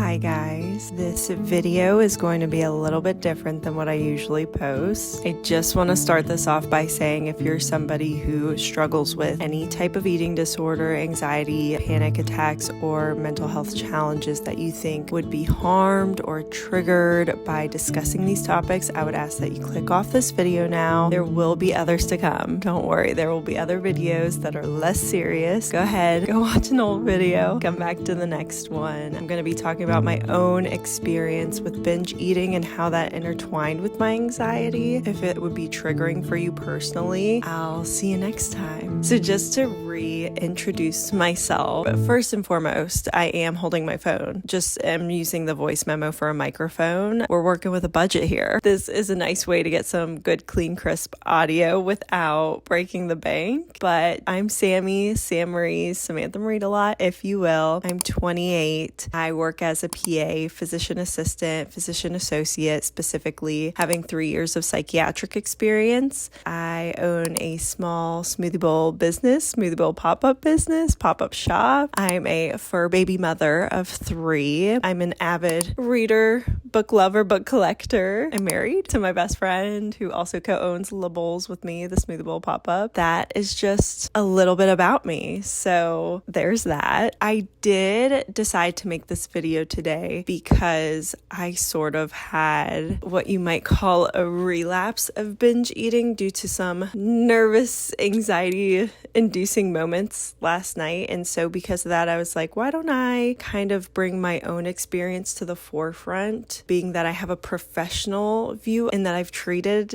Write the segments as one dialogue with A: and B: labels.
A: Hi guys, this video is going to be a little bit different than what I usually post. I just want to start this off by saying if you're somebody who struggles with any type of eating disorder, anxiety, panic attacks, or mental health challenges that you think would be harmed or triggered by discussing these topics, I would ask that you click off this video now. There will be others to come. Don't worry, there will be other videos that are less serious. Go ahead, go watch an old video, come back to the next one. I'm going to be talking about my own experience with binge eating and how that intertwined with my anxiety. If it would be triggering for you personally, I'll see you next time. So just to reintroduce myself, but first and foremost, I am holding my phone. Just am using the voice memo for a microphone. We're working with a budget here. This is a nice way to get some good, clean, crisp audio without breaking the bank. But I'm Sammy, Sam Marie, Samantha Marie a lot, if you will. I'm 28. I work as a PA, physician assistant, physician associate, specifically having 3 years of psychiatric experience. I own a small smoothie bowl business, smoothie bowl pop-up business, pop-up shop. I'm a fur baby mother of 3. I'm an avid reader, book lover, book collector. I'm married to my best friend who also co-owns La Bowls with me, the smoothie bowl pop-up. That is just a little bit about me. So there's that. I did decide to make this video today because I sort of had what you might call a relapse of binge eating due to some nervous, anxiety-inducing moments last night. And so because of that, I was like, why don't I kind of bring my own experience to the forefront, being that I have a professional view and that I've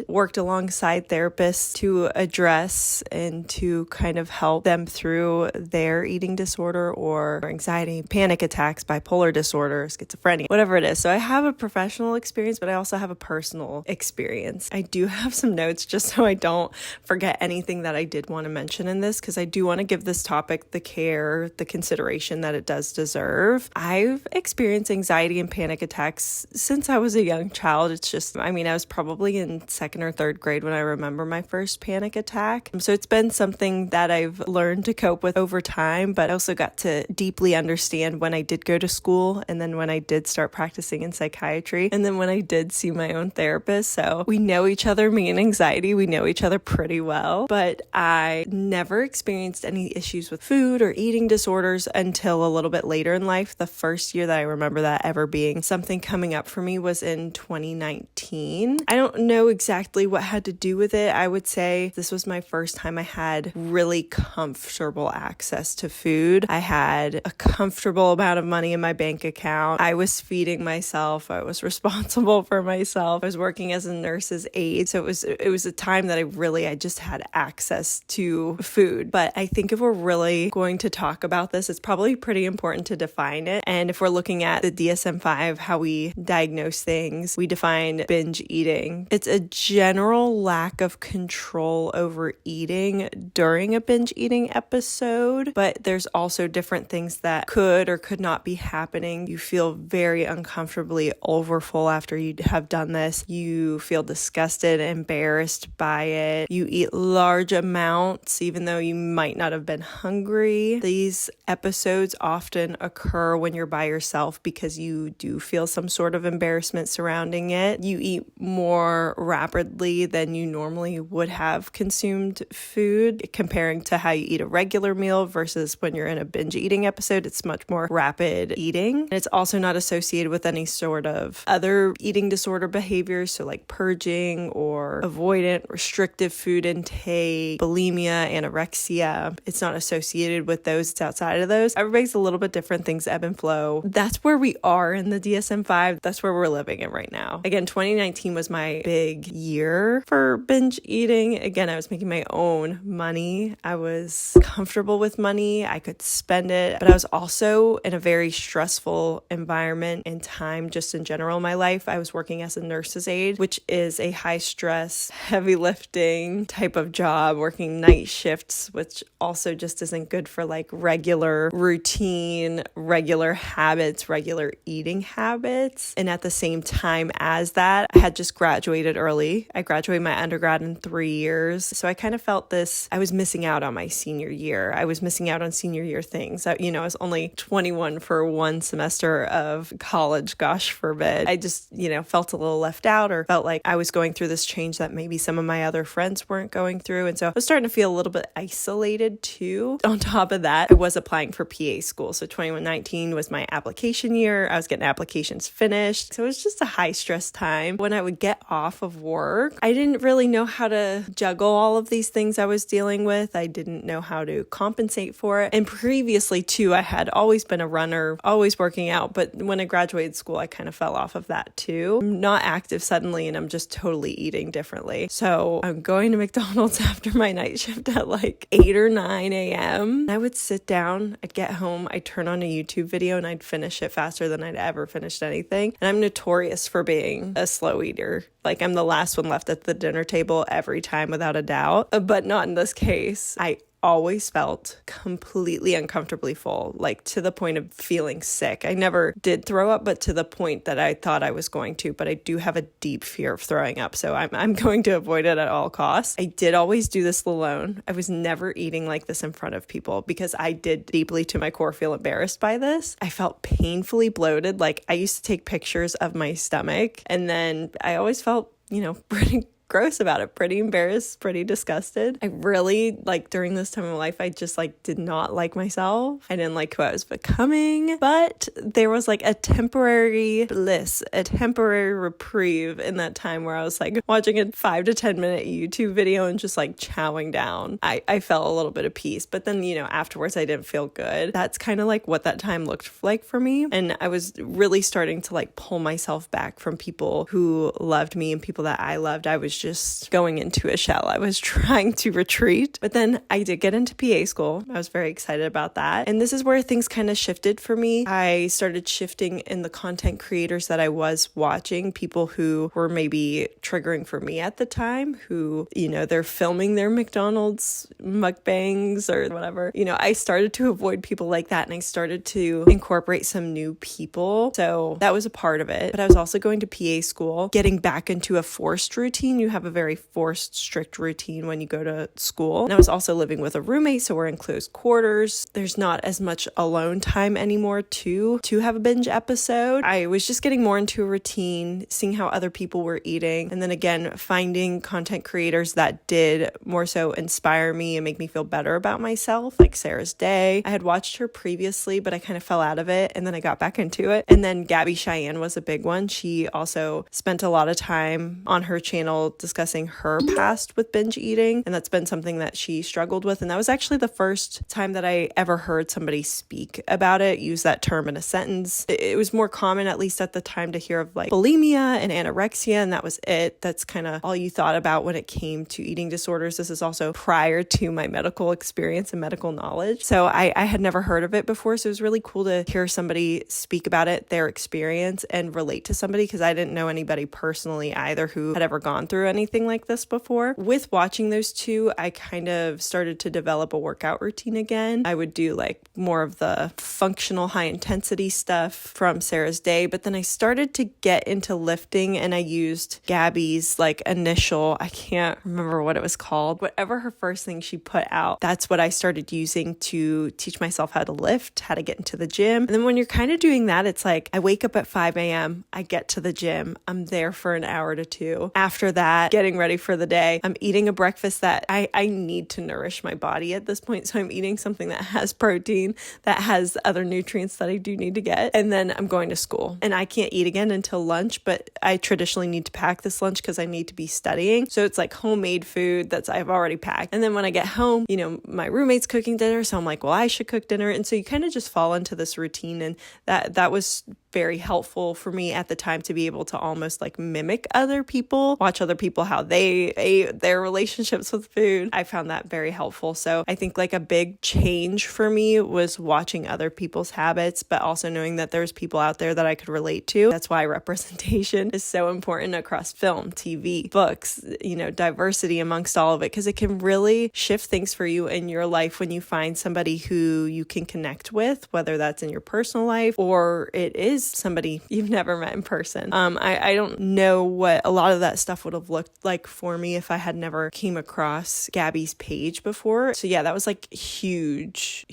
A: worked alongside therapists to address and to kind of help them through their eating disorder or anxiety, panic attacks, bipolar disorder, schizophrenia, whatever it is. So I have a professional experience, but I also have a personal experience. I do have some notes just so I don't forget anything that I did want to mention in this, because I do want to give this topic the care, the consideration that it does deserve. I've experienced anxiety and panic attacks since I was a young child. It's just, I was probably in second or third grade when I remember my first panic attack. So it's been something that I've learned to cope with over time, but I also got to deeply understand when I did go to school, and then when I did start practicing in psychiatry, and then when I did see my own therapist. So we know each other, me and anxiety, we know each other pretty well, but I never experienced any issues with food or eating disorders until a little bit later in life. The first year that I remember that ever being something coming up for me was in 2019. I don't know exactly what had to do with it. I would say this was my first time I had really comfortable access to food. I had a comfortable amount of money in my bank account. I was feeding myself. I was responsible for myself. I was working as a nurse's aide. So it was a time that I just had access to food. But I think if we're really going to talk about this, it's probably pretty important to define it. And if we're looking at the DSM-5, how we diagnose things, we define binge eating. It's a general lack of control over eating during a binge eating episode, but there's also different things that could or could not be happening. You feel very uncomfortably overfull after you have done this. You feel disgusted, embarrassed by it. You eat large amounts even though you might not have been hungry. These episodes often occur when you're by yourself because you do feel some sort of embarrassment surrounding it. You eat more rapidly than you normally would have consumed food, comparing to how you eat a regular meal versus when you're in a binge eating episode. It's much more rapid eating. And it's also not associated with any sort of other eating disorder behaviors, so like purging or avoidant, restrictive food intake, bulimia, anorexia. It's not associated with those. It's outside of those. Everybody's a little bit different. Things ebb and flow. That's where we are in the DSM-5. That's where we're living in right now. Again, 2019 was my big year for binge eating. Again, I was making my own money. I was comfortable with money. I could spend it, but I was also in a very stressful environment and time just in general in my life. I was working as a nurse's aide, which is a high stress, heavy lifting type of job, working night shifts, which also just isn't good for like regular routine, regular habits, regular eating habits. And at the same time as that, I had just graduated early. I graduated my undergrad in 3 years. So I kind of felt this, I was missing out on my senior year. I was missing out on senior year things. I was only 21 for one semester semester of college, gosh forbid. I just, felt a little left out, or felt like I was going through this change that maybe some of my other friends weren't going through. And so I was starting to feel a little bit isolated too. On top of that, I was applying for PA school. So 2019 was my application year. I was getting applications finished. So it was just a high stress time. When I would get off of work, I didn't really know how to juggle all of these things I was dealing with. I didn't know how to compensate for it. And previously too, I had always been a runner, always working out. But when I graduated school, I kind of fell off of that too. I'm not active suddenly, and I'm just totally eating differently. So I'm going to McDonald's after my night shift at like 8 or 9 a.m. I would sit down, I'd get home, I'd turn on a YouTube video, and I'd finish it faster than I'd ever finished anything. And I'm notorious for being a slow eater. Like, I'm the last one left at the dinner table every time, without a doubt. But not in this case. I always felt completely uncomfortably full, like to the point of feeling sick. I never did throw up, but to the point that I thought I was going to, but I do have a deep fear of throwing up. So I'm going to avoid it at all costs. I did always do this alone. I was never eating like this in front of people because I did deeply to my core feel embarrassed by this. I felt painfully bloated. Like, I used to take pictures of my stomach, and then I always felt, pretty gross about it, pretty embarrassed, pretty disgusted. I really, during this time of my life, I just did not like myself. I didn't like who I was becoming, but there was a temporary bliss, a temporary reprieve in that time where I was watching a 5 to 10 minute YouTube video and just chowing down. I felt a little bit of peace, but then, afterwards I didn't feel good. That's kind of what that time looked like for me. And I was really starting to pull myself back from people who loved me and people that I loved. I was just going into a shell. I was trying to retreat, but then I did get into PA school. I was very excited about that. And this is where things kind of shifted for me. I started shifting in the content creators that I was watching, people who were maybe triggering for me at the time, who, they're filming their McDonald's mukbangs or whatever. I started to avoid people like that, and I started to incorporate some new people. So that was a part of it. But I was also going to PA school, getting back into a forced routine. You have a very forced, strict routine when you go to school. And I was also living with a roommate, so we're in close quarters. There's not as much alone time anymore to have a binge episode. I was just getting more into a routine, seeing how other people were eating, and then again, finding content creators that did more so inspire me and make me feel better about myself, like Sarah's Day. I had watched her previously, but I kind of fell out of it, and then I got back into it. And then Gabby Cheyenne was a big one. She also spent a lot of time on her channel discussing her past with binge eating, and that's been something that she struggled with. And that was actually the first time that I ever heard somebody speak about it, use that term in a sentence. It was more common, at least at the time, to hear of bulimia and anorexia, and that was it. That's kind of all you thought about when it came to eating disorders. This is also prior to my medical experience and medical knowledge. So I had never heard of it before, so it was really cool to hear somebody speak about it, their experience, and relate to somebody, because I didn't know anybody personally either who had ever gone through anything like this before. With watching those two, I kind of started to develop a workout routine again. I would do more of the functional high intensity stuff from Sarah's Day, but then I started to get into lifting, and I used Gabby's initial, I can't remember what it was called, whatever her first thing she put out, that's what I started using to teach myself how to lift, how to get into the gym. And then when you're kind of doing that, it's I wake up at 5 a.m., I get to the gym, I'm there for an hour to two. After that, getting ready for the day, I'm eating a breakfast that I need to nourish my body at this point. So I'm eating something that has protein, that has other nutrients that I do need to get. And then I'm going to school, and I can't eat again until lunch, but I traditionally need to pack this lunch because I need to be studying. So it's homemade food that's I've already packed. And then when I get home, my roommate's cooking dinner. So I'm well, I should cook dinner. And so you kind of just fall into this routine. And that was very helpful for me at the time, to be able to almost mimic other people, watch other people, how they ate, their relationships with food. I found that very helpful. So I think a big change for me was watching other people's habits, but also knowing that there's people out there that I could relate to. That's why representation is so important across film, TV, books, diversity amongst all of it, because it can really shift things for you in your life when you find somebody who you can connect with, whether that's in your personal life or it is is somebody you've never met in person. I don't know what a lot of that stuff would have looked like for me if I had never came across Gabby's page before. So yeah, that was like huge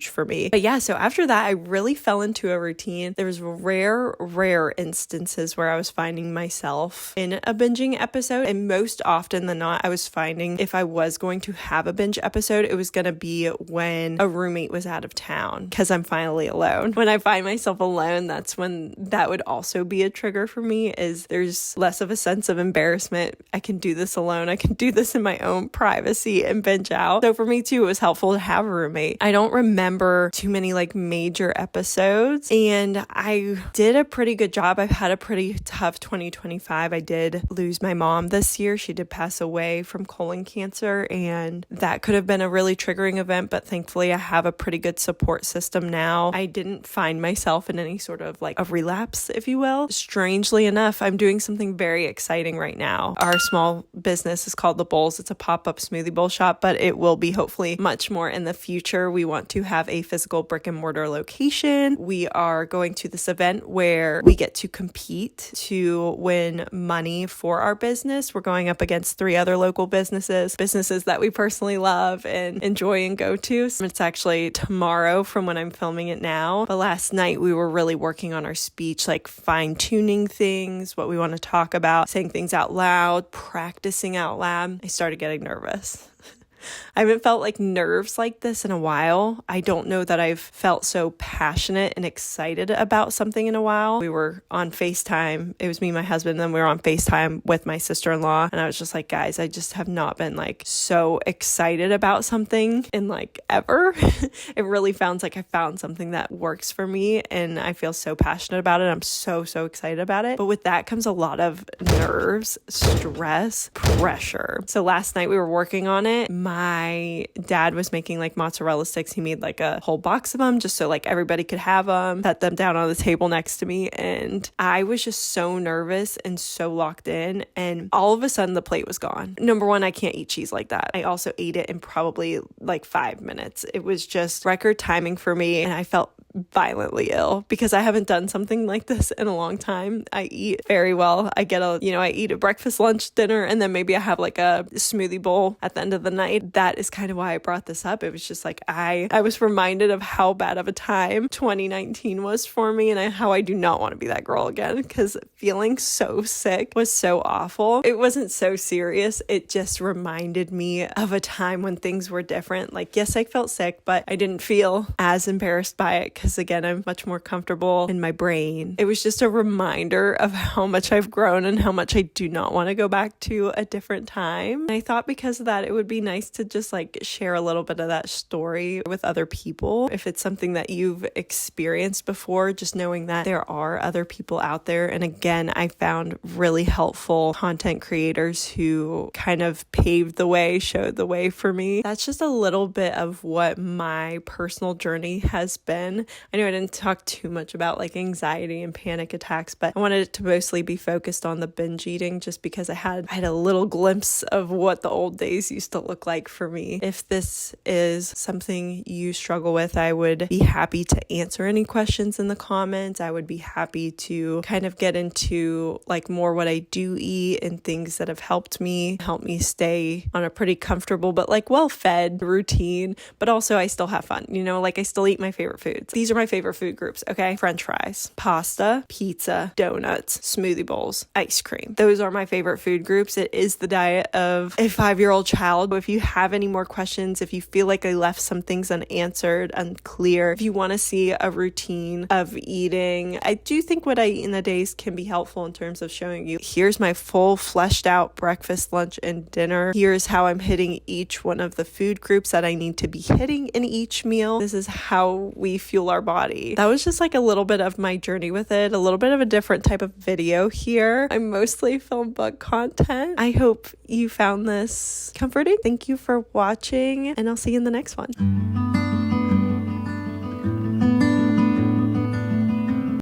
A: for me. But yeah, so after that, I really fell into a routine. There was rare instances where I was finding myself in a binging episode. And most often than not, I was finding if I was going to have a binge episode, it was going to be when a roommate was out of town because I'm finally alone. When I find myself alone, that's when that would also be a trigger for me, is there's less of a sense of embarrassment. I can do this alone. I can do this in my own privacy and binge out. So for me too, it was helpful to have a roommate. I don't remember too many like major episodes, and I did a pretty good job. I've had a pretty tough 2025. I did lose my mom this year. She did pass away from colon cancer, and that could have been a really triggering event, but thankfully I have a pretty good support system now. I didn't find myself in any sort of like a relapse, if you will. Strangely enough, I'm doing something very exciting right now. Our small business is called The Bowls. It's a pop-up smoothie bowl shop, but it will be hopefully much more in the future. We want to have a physical brick and mortar location. We are going to this event where we get to compete to win money for our business. We're going up against 3 other local businesses that we personally love and enjoy and go to. So it's actually tomorrow from when I'm filming it now. But last night we were really working on our speech, like fine-tuning things, what we want to talk about, saying things out loud, practicing out loud. I started getting nervous. I haven't felt like nerves like this in a while. I don't know that I've felt so passionate and excited about something in a while. We were on FaceTime. It was me and my husband, and then we were on FaceTime with my sister-in-law. And I was just like, guys, I just have not been like so excited about something in like ever. It really sounds like I found something that works for me, and I feel so passionate about it. I'm so excited about it. But with that comes a lot of nerves, stress, pressure. So last night we were working on it. My dad was making like mozzarella sticks. He made like a whole box of them just so like everybody could have them, set them down on the table next to me. And I was just so nervous and so locked in. And all of a sudden the plate was gone. Number one, I can't eat cheese like that. I also ate it in probably like 5 minutes. It was just record timing for me. And I felt violently ill because I haven't done something like this in a long time. I eat very well. I eat a breakfast, lunch, dinner, and then maybe I have like a smoothie bowl at the end of the night. That is kind of why I brought this up. It was just like I was reminded of how bad of a time 2019 was for me, and how I do not want to be that girl again, because feeling so sick was so awful. It wasn't so serious. It just reminded me of a time when things were different. Like, yes, I felt sick, but I didn't feel as embarrassed by it because, again, I'm much more comfortable in my brain. It was just a reminder of how much I've grown and how much I do not want to go back to a different time. And I thought because of that, it would be nice to just like share a little bit of that story with other people. If it's something that you've experienced before, just knowing that there are other people out there. And again, I found really helpful content creators who kind of paved the way, showed the way for me. That's just a little bit of what my personal journey has been. I know I didn't talk too much about like anxiety and panic attacks, but I wanted it to mostly be focused on the binge eating just because I had a little glimpse of what the old days used to look like for me. If this is something you struggle with, I would be happy to answer any questions in the comments. I would be happy to kind of get into like more what I do eat and things that have helped me stay on a pretty comfortable but like well-fed routine, but also I still have fun, like I still eat my favorite foods. These are my favorite food groups, okay? French fries, pasta, pizza, donuts, smoothie bowls, ice cream. Those are my favorite food groups. It is the diet of a 5-year-old child. But if you have any more questions, if you feel like I left some things unanswered, unclear, if you want to see a routine of eating, I do think what I eat in the days can be helpful in terms of showing you, here's my full fleshed out breakfast, lunch, and dinner. Here's how I'm hitting each one of the food groups that I need to be hitting in each meal. This is how we fuel our body. That was just like a little bit of my journey with it, a little bit of a different type of video here. I mostly film book content. I hope you found this comforting. Thank you for watching, and I'll see you in the next one.